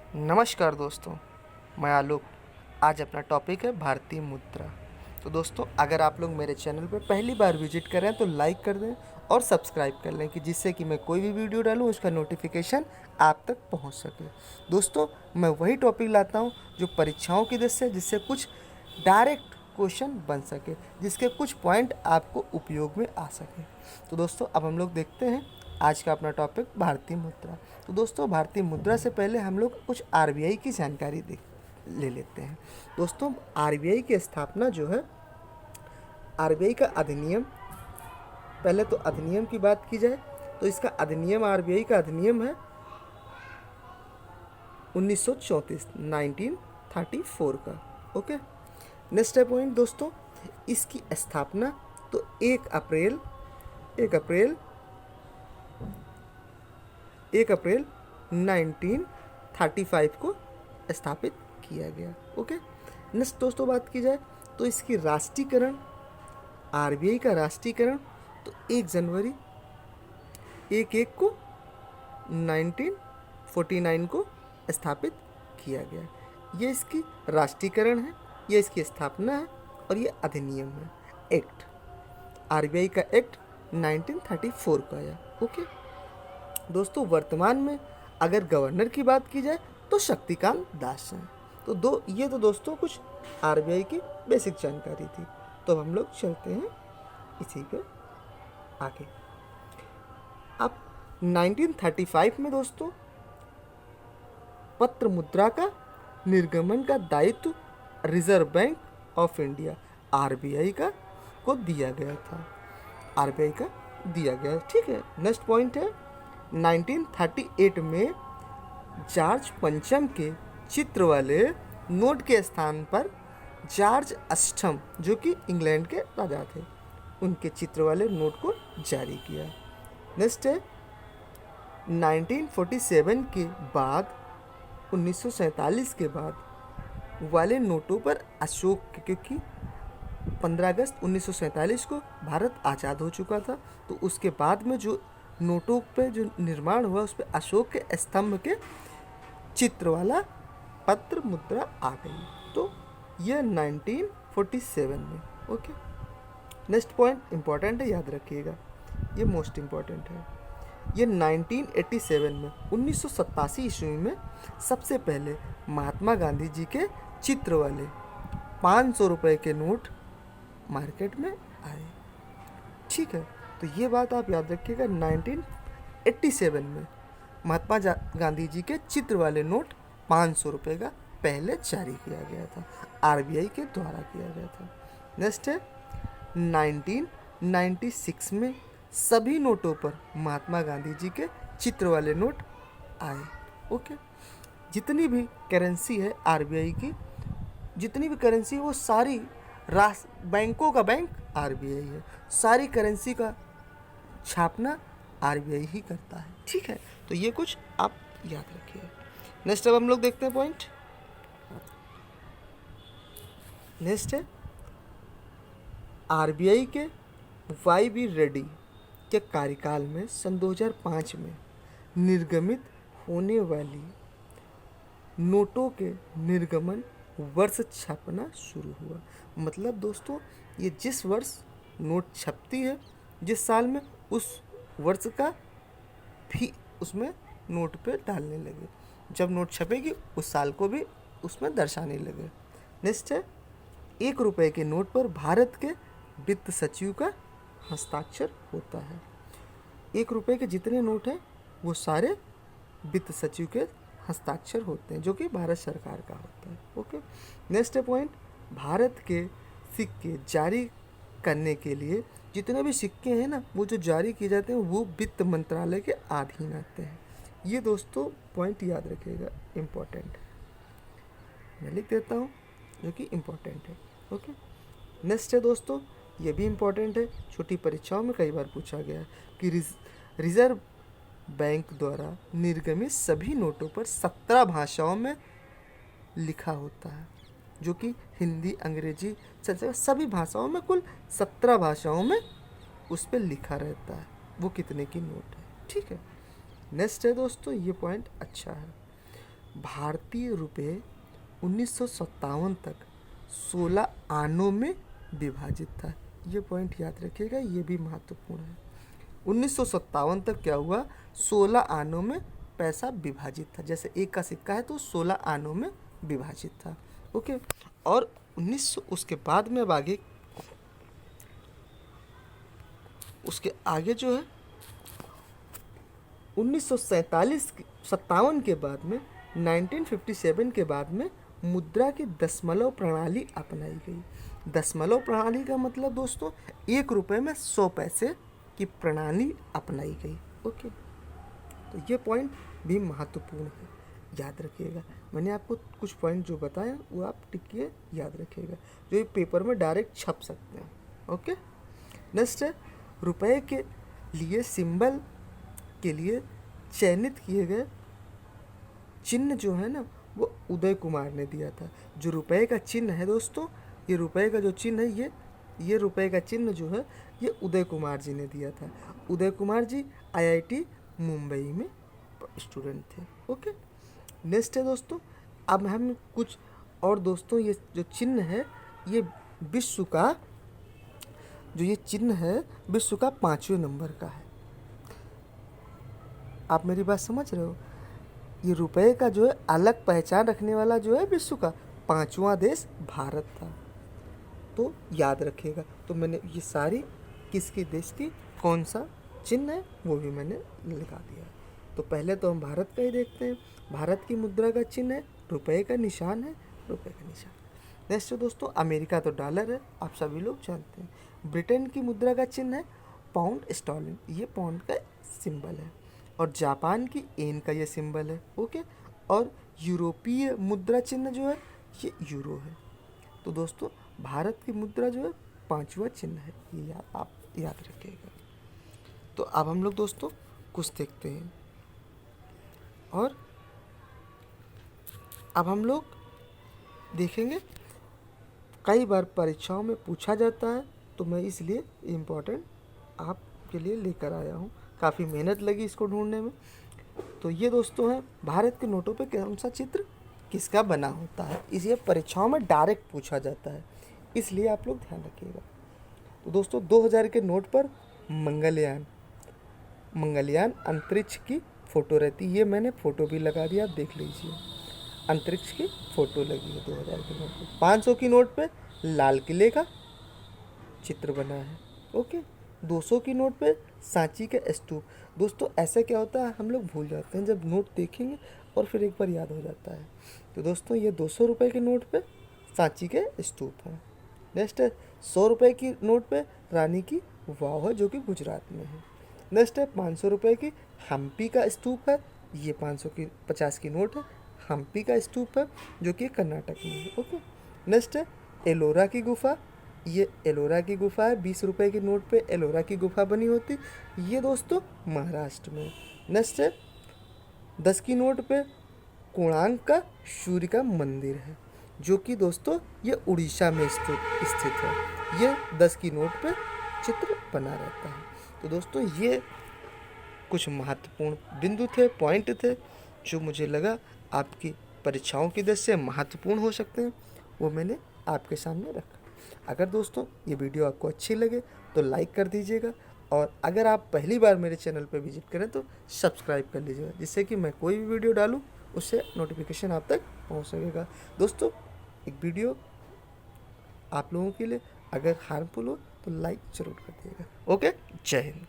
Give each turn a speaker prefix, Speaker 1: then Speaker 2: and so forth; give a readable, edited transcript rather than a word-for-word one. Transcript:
Speaker 1: नमस्कार दोस्तों, मैं आलोक। आज अपना टॉपिक है भारतीय मुद्रा। तो दोस्तों, अगर आप लोग मेरे चैनल पर पहली बार विजिट कर रहे हैं तो लाइक कर दें और सब्सक्राइब कर लें कि जिससे कि मैं कोई भी वीडियो डालूं उसका नोटिफिकेशन आप तक पहुंच सके। दोस्तों, मैं वही टॉपिक लाता हूं जो परीक्षाओं की दृष्टि से, जिससे कुछ डायरेक्ट क्वेश्चन बन सके, जिसके कुछ पॉइंट आपको उपयोग में आ सके। तो दोस्तों, अब हम लोग देखते हैं आज का अपना टॉपिक भारतीय मुद्रा। तो दोस्तों, भारतीय मुद्रा से पहले हम लोग कुछ आरबीआई की जानकारी ले लेते हैं। दोस्तों, आरबीआई की स्थापना जो है, आरबीआई का अधिनियम, पहले तो अधिनियम की बात की जाए तो इसका अधिनियम, आरबीआई का अधिनियम है 1934 1934 का। ओके, नेक्स्ट है पॉइंट दोस्तों, इसकी स्थापना तो 1 अप्रैल 1935 को स्थापित किया गया। ओके, नेक्स्ट दोस्तों बात की जाए तो इसकी राष्ट्रीयकरण, आरबीआई का राष्ट्रीयकरण तो 1 जनवरी 1 को 1949 को स्थापित किया गया। ये इसकी राष्ट्रीयकरण है, ये इसकी स्थापना है और ये अधिनियम है, एक्ट, आरबीआई का एक्ट 1934 का आया। ओके दोस्तों, वर्तमान में अगर गवर्नर की बात की जाए तो शक्तिकांत दास हैं। तो ये तो दोस्तों कुछ आरबीआई की बेसिक जानकारी थी। तो हम लोग चलते हैं इसी पे आगे। अब 1935 में दोस्तों पत्र मुद्रा का निर्गमन का दायित्व reserve bank of India, RBI का को दिया गया था, आरबीआई का दिया गया। ठीक है, नेक्स्ट पॉइंट है 1938 में जॉर्ज पंचम के चित्र वाले नोट के स्थान पर जॉर्ज अष्टम, जो कि इंग्लैंड के राजा थे, उनके चित्र वाले नोट को जारी किया। नेक्स्ट है 1947 के बाद, 1947 के बाद वाले नोटों पर अशोक, क्योंकि 15 अगस्त 1947 को भारत आज़ाद हो चुका था, तो उसके बाद में जो नोटों पे जो निर्माण हुआ उस पर अशोक के स्तंभ के चित्र वाला पत्र मुद्रा आ गई। तो ये 1947 में। ओके, नेक्स्ट पॉइंट इंपॉर्टेंट है, याद रखिएगा, ये मोस्ट इंपॉर्टेंट है। ये 1987 में 1987 ईस्वी में सबसे पहले महात्मा गांधी जी के चित्र वाले 500 रुपये के नोट मार्केट में आए। ठीक है, तो ये बात आप याद रखिएगा, 1987 में महात्मा गांधी जी के चित्र वाले नोट 500 रुपये का पहले जारी किया गया था, आरबीआई के द्वारा किया गया था। नेक्स्ट है 1996 में सभी नोटों पर महात्मा गांधी जी के चित्र वाले नोट आए। ओके, जितनी भी करेंसी है आरबीआई की, जितनी भी करेंसी वो सारी बैंकों का बैंक आरबीआई है, सारी करेंसी का छापना आरबीआई ही करता है। ठीक है, तो ये कुछ आप याद रखिए। नेक्स्ट अब हम लोग देखते हैं पॉइंट। नेक्स्ट है आरबीआई के वाई बी रेड्डी के कार्यकाल में सन 2005 में निर्गमित होने वाली नोटों के निर्गमन वर्ष छपना शुरू हुआ। मतलब दोस्तों, ये जिस वर्ष नोट छपती है, जिस साल में, उस वर्ष का भी उसमें नोट पे डालने लगे, जब नोट छपेगी उस साल को भी उसमें दर्शाने लगे। नेक्स्ट है 1 रुपये के नोट पर भारत के वित्त सचिव का हस्ताक्षर होता है। 1 रुपये के जितने नोट हैं वो सारे वित्त सचिव के हस्ताक्षर होते हैं, जो कि भारत सरकार का होता है। ओके, नेक्स्ट पॉइंट, भारत के सिक्के जारी करने के लिए जितने भी सिक्के हैं ना, वो जो जारी किए जाते हैं वो वित्त मंत्रालय के अधीन आते हैं। ये दोस्तों पॉइंट याद रखिएगा, इम्पोर्टेंट है, मैं लिख देता हूँ, जो कि इम्पोर्टेंट है। ओके, नेक्स्ट है दोस्तों, ये भी इम्पोर्टेंट है, छोटी परीक्षाओं में कई बार पूछा गया है कि रिजर्व बैंक द्वारा निर्गमित सभी नोटों पर 17 भाषाओं में लिखा होता है, जो कि हिंदी, अंग्रेजी, सभी भाषाओं में, कुल 17 भाषाओं में उस पर लिखा रहता है वो कितने की नोट है। ठीक है, नेक्स्ट है दोस्तों, ये पॉइंट अच्छा है, भारतीय रुपये 1957 तक 16 आनों में विभाजित था। ये पॉइंट याद रखिएगा, ये भी महत्वपूर्ण है। 1957 तक क्या हुआ, 16 आनों में पैसा विभाजित था। जैसे एक का सिक्का है तो 16 आनों में विभाजित था। ओके, और 1900 उसके बाद में अब आगे, उसके आगे जो है 1957 के बाद में 1957 के बाद में मुद्रा की दशमलव प्रणाली अपनाई गई। दशमलव प्रणाली का मतलब दोस्तों 1 रुपये में 100 पैसे की प्रणाली अपनाई गई। ओके, तो ये पॉइंट भी महत्वपूर्ण है, याद रखिएगा। मैंने आपको कुछ पॉइंट जो बताया वो आप टिकिए याद रखिएगा, जो ये पेपर में डायरेक्ट छप सकते हैं। ओके, नेक्स्ट है रुपए के लिए सिंबल के लिए चयनित किए गए चिन्ह जो है ना वो उदय कुमार ने दिया था। जो रुपए का चिन्ह है दोस्तों, ये रुपए का जो चिन्ह है, ये रुपए का चिन्ह जो है ये उदय कुमार जी ने दिया था। उदय कुमार जी IIT मुंबई में स्टूडेंट थे। ओके, नेक्स्ट है दोस्तों, अब हम कुछ और दोस्तों, ये जो चिन्ह है ये विश्व का, जो ये चिन्ह है विश्व का 5वें नंबर का है। आप मेरी बात समझ रहे हो? ये रुपए का जो है अलग पहचान रखने वाला जो है विश्व का 5वां देश भारत था, तो याद रखिएगा। तो मैंने ये सारी किसकी देश की कौन सा चिन्ह है वो भी मैंने लिखा दिया है। तो पहले तो हम भारत का ही देखते हैं। भारत की मुद्रा का चिन्ह है, रुपए का निशान है, रुपए का निशान। नेक्स्ट दोस्तों, अमेरिका तो डॉलर है, आप सभी लोग जानते हैं। ब्रिटेन की मुद्रा का चिन्ह है पाउंड स्टर्लिंग, ये पाउंड का सिंबल है। और जापान की येन का ये सिंबल है। ओके, और यूरोपीय मुद्रा चिन्ह जो है ये यूरो है। तो दोस्तों भारत की मुद्रा जो है 5वां चिन्ह है, ये आप याद रखिएगा। तो अब हम लोग दोस्तों कुछ देखते हैं, और अब हम लोग देखेंगे, कई बार परीक्षाओं में पूछा जाता है तो मैं इसलिए इम्पोर्टेंट आपके लिए लेकर आया हूँ। काफ़ी मेहनत लगी इसको ढूंढने में। तो ये दोस्तों है भारत के नोटों पे कौन सा चित्र किसका बना होता है, इसे परीक्षाओं में डायरेक्ट पूछा जाता है, इसलिए आप लोग ध्यान रखिएगा। तो दोस्तों 2000 के नोट पर मंगलयान अंतरिक्ष की फ़ोटो रहती है। ये मैंने फ़ोटो भी लगा दिया, आप देख लीजिए, अंतरिक्ष की फ़ोटो लगी है 2000 के नोट पर। 500 की नोट पे लाल किले का चित्र बना है। ओके, 200 की नोट पे सांची के स्तूप। दोस्तों ऐसा क्या होता है, हम लोग भूल जाते हैं जब नोट देखेंगे और फिर एक बार याद हो जाता है। तो दोस्तों ये 200 रुपये के नोट पे सांची के स्तूप है। नेक्स्ट है 100 रुपये की नोट पे रानी की वाव है, जो कि गुजरात में है। नेक्स्ट है 500 रुपये की हम्पी का स्तूप है, ये 50 की नोट है, हम्पी का स्तूप है जो कि कर्नाटक में है। ओके, नेक्स्ट है एलोरा की गुफा, ये एलोरा की गुफा है, 20 रुपये की नोट पे एलोरा की गुफा बनी होती, ये दोस्तों महाराष्ट्र में। नेक्स्ट है 10 की नोट पे कोणार्क का सूर्य का मंदिर है, जो कि दोस्तों ये उड़ीसा में स्थित है। ये 10 की नोट पे चित्र बना रहता है। तो दोस्तों ये कुछ महत्वपूर्ण बिंदु थे, पॉइंट थे, जो मुझे लगा आपकी परीक्षाओं की दृष्टि से महत्वपूर्ण हो सकते हैं, वो मैंने आपके सामने रखा। अगर दोस्तों ये वीडियो आपको अच्छी लगे तो लाइक कर दीजिएगा, और अगर आप पहली बार मेरे चैनल पर विजिट करें तो सब्सक्राइब कर लीजिएगा, जिससे कि मैं कोई भी वीडियो डालूँ उससे नोटिफिकेशन आप तक पहुंच सकेगा। दोस्तों एक वीडियो आप लोगों के लिए अगर हार्मफुल हो तो लाइक ज़रूर कर दिएगा। ओके, जय हिंद।